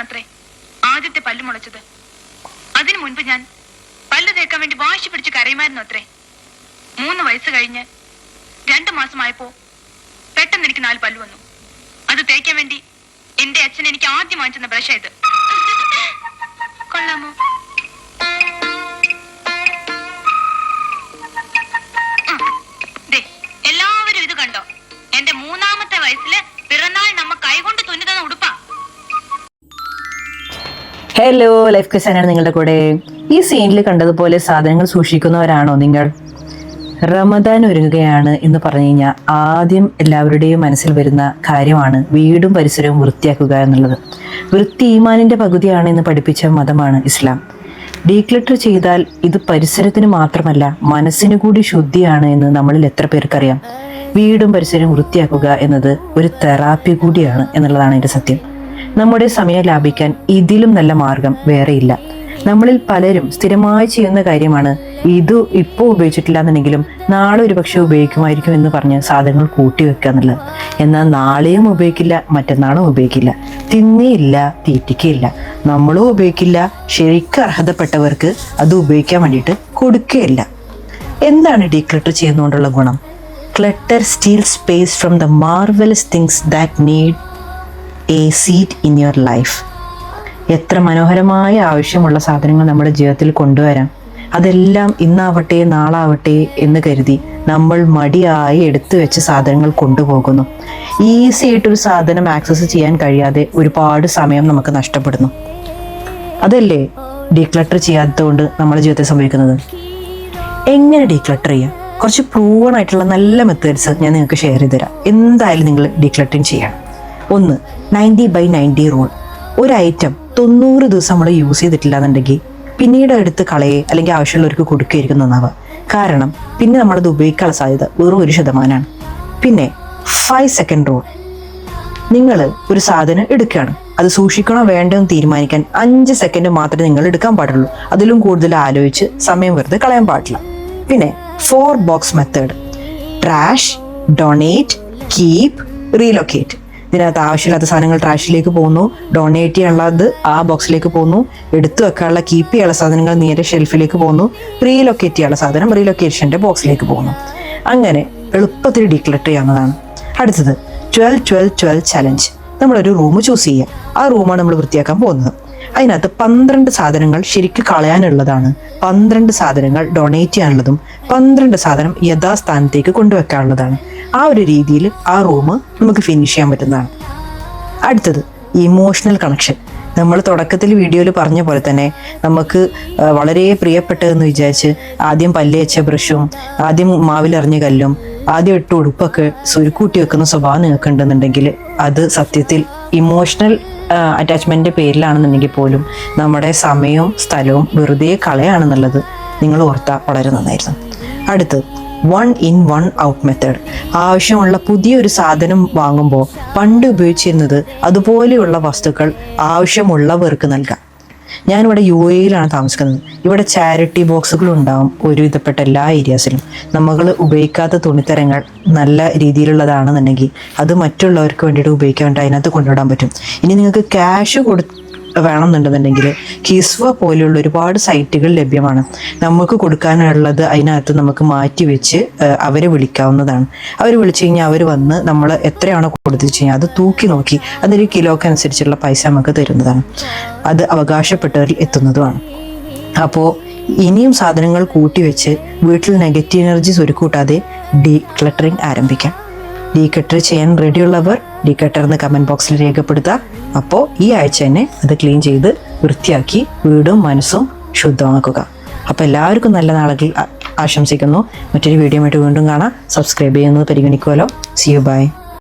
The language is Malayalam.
വയസ്സിലാണത്രേ ആദ്യത്തെ പല്ല് മുളച്ചത്. അതിനു മുൻപ് ഞാൻ പല്ല് തേക്കാൻ വേണ്ടി വാശി പിടിച്ച് കരയുമായിരുന്നു അത്രേ. 3 വയസ്സ് കഴിഞ്ഞ് 2 മാസമായപ്പോ പെട്ടെന്ന് എനിക്ക് 4 പല്ല് വന്നു. അത് തേക്കാൻ വേണ്ടി എന്റെ അച്ഛൻ എനിക്ക് ആദ്യം വാങ്ങിച്ചെന്ന ബ്രഷ് ഇത്. കൊള്ളാമോ? എല്ലാവരും ഇത് കണ്ടോ? എന്റെ 3ാമത്തെ വയസ്സില് പിറന്നാൾ നമ്മ കൈകൊണ്ട് തുന്നി തന്ന ഉടുപ്പാ. ഹലോ, ലൈഫ് ക്വസ്റ്റ്യനാണ് നിങ്ങളുടെ കൂടെ. ഈ സീനിൽ കണ്ടതുപോലെ സാധനങ്ങൾ സൂക്ഷിക്കുന്നവരാണോ നിങ്ങൾ? റമദാൻ ഒരുങ്ങുകയാണ് എന്ന് പറഞ്ഞു കഴിഞ്ഞാൽ ആദ്യം എല്ലാവരുടെയും മനസ്സിൽ വരുന്ന കാര്യമാണ് വീടും പരിസരവും വൃത്തിയാക്കുക എന്നുള്ളത്. വൃത്തി ഈമാനിന്റെ പകുതിയാണ് എന്ന് പഠിപ്പിച്ച മതമാണ് ഇസ്ലാം. ഡീക്ലട്ടർ ചെയ്താൽ ഇത് പരിസരത്തിന് മാത്രമല്ല മനസ്സിന് കൂടി ശുദ്ധിയാണ് എന്ന് നമ്മളിൽ എത്ര പേർക്കറിയാം. വീടും പരിസരവും വൃത്തിയാക്കുക എന്നത് ഒരു തെറാപ്പി കൂടിയാണ് എന്നുള്ളതാണ് എൻ്റെ സത്യം. നമ്മുടെ സമയം ലാഭിക്കാൻ ഇതിലും നല്ല മാർഗം വേറെയില്ല. നമ്മളിൽ പലരും സ്ഥിരമായി ചെയ്യുന്ന കാര്യമാണ് ഇത് ഇപ്പോൾ ഉപയോഗിച്ചിട്ടില്ല എന്നുണ്ടെങ്കിലും നാളെ ഒരു പക്ഷെ ഉപയോഗിക്കുമായിരിക്കും എന്ന് പറഞ്ഞ് സാധനങ്ങൾ കൂട്ടിവെക്കുക എന്നുള്ളത്. എന്നാൽ നാളെയും ഉപയോഗിക്കില്ല, മറ്റന്നാളും ഉപയോഗിക്കില്ല, തിന്നേയില്ല, തീറ്റിക്കയില്ല, നമ്മളും ഉപയോഗിക്കില്ല, ശരിക്കും അർഹതപ്പെട്ടവർക്ക് അത് ഉപയോഗിക്കാൻ വേണ്ടിയിട്ട് കൊടുക്കുകയില്ല. എന്താണ് ഡീക്ലട്ടർ ചെയ്യുന്നതുകൊണ്ടുള്ള ഗുണം? Clutter steel space from the marvellous things that need A seat in your life. എത്ര മനോഹരമായ ആവശ്യമുള്ള സാധനങ്ങൾ നമ്മുടെ ജീവിതത്തിൽ കൊണ്ടുവരാം. അതെല്ലാം ഇന്നാവട്ടെ നാളാവട്ടെ എന്ന് കരുതി നമ്മൾ മടിയായി എടുത്തു വെച്ച സാധനങ്ങൾ കൊണ്ടുപോകുന്നു. ഈസി ആയിട്ടൊരു സാധനം ആക്സസ് ചെയ്യാൻ കഴിയാതെ ഒരുപാട് സമയം നമുക്ക് നഷ്ടപ്പെടുന്നു. അതല്ലേ ഡീക്ലട്ടർ ചെയ്യാത്തതുകൊണ്ട് നമ്മുടെ ജീവിതത്തിൽ സംഭവിക്കുന്നത്. എങ്ങനെ ഡീക്ലട്ടർ ചെയ്യാം? കുറച്ച് പ്രൂവൺ ആയിട്ടുള്ള നല്ല മെത്തേഡ്സ് ഞാൻ നിങ്ങൾക്ക് ഷെയർ ചെയ്ത് തരാം. എന്തായാലും നിങ്ങൾ ഡീക്ലട്ടറിങ് ചെയ്യണം. 1, 90/90 റൂൾ. ഒരു ഐറ്റം 90 ദിവസം നമ്മൾ യൂസ് ചെയ്തിട്ടില്ല എന്നുണ്ടെങ്കിൽ പിന്നീട് എടുത്ത് കളയെ അല്ലെങ്കിൽ ആവശ്യമുള്ളവർക്ക് കൊടുക്കുകയായിരിക്കും നന്നാവുക. കാരണം പിന്നെ നമ്മളത് ഉപയോഗിക്കാനുള്ള സാധ്യത വെറും 1%. പിന്നെ 5 സെക്കൻഡ് റൂൾ. നിങ്ങൾ ഒരു സാധനം എടുക്കുകയാണ്, അത് സൂക്ഷിക്കണോ വേണ്ടോ എന്ന് തീരുമാനിക്കാൻ 5 സെക്കൻഡ് മാത്രമേ നിങ്ങൾ എടുക്കാൻ പാടുള്ളൂ. അതിലും കൂടുതൽ ആലോചിച്ച് സമയം വെറുതെ കളയാൻ പാടില്ല. പിന്നെ 4 box method. Trash, donate, keep, relocate. ഇതിനകത്ത് ആവശ്യമില്ലാത്ത സാധനങ്ങൾ ട്രാഷിലേക്ക് പോകുന്നു, ഡൊണേറ്റ് ചെയ്യാനുള്ളത് ആ ബോക്സിലേക്ക് പോകുന്നു, എടുത്തു വെക്കാനുള്ള കീപ്പ് ചെയ്യാനുള്ള സാധനങ്ങൾ നേരെ ഷെൽഫിലേക്ക് പോകുന്നു, റീലൊക്കേറ്റ് ചെയ്യാനുള്ള സാധനം റീലൊക്കേഷൻ്റെ ബോക്സിലേക്ക് പോകുന്നു. അങ്ങനെ എളുപ്പത്തിൽ ഡീക്ലട്ടർ ചെയ്യാവുന്നതാണ്. അടുത്തത് 12-12-12 ചലഞ്ച്. നമ്മളൊരു റൂം ചൂസ് ചെയ്യുക. ആ റൂമാണ് നമ്മൾ വൃത്തിയാക്കാൻ പോകുന്നത്. അതിനകത്ത് 12 സാധനങ്ങൾ ശരിക്കും കളയാനുള്ളതാണ്, 12 സാധനങ്ങൾ ഡൊണേറ്റ് ചെയ്യാനുള്ളതും 12 സാധനം യഥാസ്ഥാനത്തേക്ക് കൊണ്ടുവെക്കാനുള്ളതാണ്. ആ ഒരു രീതിയിൽ ആ റൂം നമുക്ക് ഫിനിഷ് ചെയ്യാൻ പറ്റുന്നതാണ്. അടുത്തത് ഇമോഷണൽ കണക്ഷൻ. നമ്മൾ തുടക്കത്തിൽ വീഡിയോയിൽ പറഞ്ഞ പോലെ തന്നെ നമുക്ക് വളരെ പ്രിയപ്പെട്ടതെന്ന് വിചാരിച്ച് ആദ്യം പല്ല് വെച്ച ബ്രഷും ആദ്യം മാവിലെറിഞ്ഞ കല്ലും ആദ്യം ഇട്ട് ഉടുപ്പൊക്കെ സുരുക്കൂട്ടി വെക്കുന്ന സ്വഭാവം നിങ്ങൾക്ക് ഉണ്ടെന്നുണ്ടെങ്കിൽ അത് സത്യത്തിൽ ഇമോഷണൽ അറ്റാച്ച്മെൻറ്റിൻ്റെ പേരിലാണെന്നുണ്ടെങ്കിൽ പോലും നമ്മുടെ സമയവും സ്ഥലവും വെറുതെ കളയാണെന്നുള്ളത് നിങ്ങൾ ഓർത്താൽ വളരെ നന്നായിരുന്നു. അടുത്ത് 1 in 1 out മെത്തേഡ്. ആവശ്യമുള്ള പുതിയൊരു സാധനം വാങ്ങുമ്പോൾ പണ്ട് ഉപയോഗിച്ചിരുന്നത് അതുപോലെയുള്ള വസ്തുക്കൾ ആവശ്യമുള്ളവർക്ക് നൽകാം. ഞാനിവിടെ UAE-യിലാണ് താമസിക്കുന്നത്. ഇവിടെ ചാരിറ്റി ബോക്സുകളുണ്ടാവും ഒരുവിധപ്പെട്ട എല്ലാ ഏരിയാസിലും. നമ്മൾ ഉപയോഗിക്കാത്ത തുണിത്തരങ്ങൾ നല്ല രീതിയിലുള്ളതാണെന്നുണ്ടെങ്കിൽ അത് മറ്റുള്ളവർക്ക് വേണ്ടിയിട്ട് ഉപയോഗിക്കാൻ വേണ്ടി അതിനകത്ത് കൊണ്ടുവിടാൻ പറ്റും. ഇനി നിങ്ങൾക്ക് ക്യാഷ് വേണമെന്നുണ്ടെന്നുണ്ടെങ്കിൽ കിസ്വ പോലെയുള്ള ഒരുപാട് സൈറ്റുകൾ ലഭ്യമാണ്. നമുക്ക് കൊടുക്കാനുള്ളത് അതിനകത്ത് നമുക്ക് മാറ്റി വെച്ച് അവരെ വിളിക്കാവുന്നതാണ്. അവർ വിളിച്ചു കഴിഞ്ഞാൽ അവർ വന്ന് നമ്മൾ എത്രയാണോ കൊടുത്തിച്ച് കഴിഞ്ഞാൽ അത് തൂക്കി നോക്കി അതൊരു കിലോക്ക് അനുസരിച്ചുള്ള പൈസ നമുക്ക് തരുന്നതാണ്. അത് അവകാശപ്പെട്ടവരിൽ എത്തുന്നതുമാണ്. അപ്പോൾ ഇനിയും സാധനങ്ങൾ കൂട്ടിവെച്ച് വീട്ടിൽ നെഗറ്റീവ് എനർജി സ്വരുക്കൂട്ടാതെ ഡീക്ലട്ടറിങ് ആരംഭിക്കാം. ഡീക്ലട്ടർ ചെയ്യാൻ റെഡിയുള്ളവർ ഡീക്ലട്ടർ എന്ന് കമൻറ്റ് ബോക്സിൽ രേഖപ്പെടുത്തുക. അപ്പോൾ ഈ ആഴ്ച തന്നെ അത് ക്ലീൻ ചെയ്ത് വൃത്തിയാക്കി വീടും മനസ്സും ശുദ്ധമാക്കുക. അപ്പോൾ എല്ലാവർക്കും നല്ല നാളുകൾ ആശംസിക്കുന്നു. മറ്റൊരു വീഡിയോ ആയിട്ട് വീണ്ടും കാണാം. സബ്സ്ക്രൈബ് ചെയ്യുന്നത് പരിഗണിക്കുമല്ലോ. See you, bye.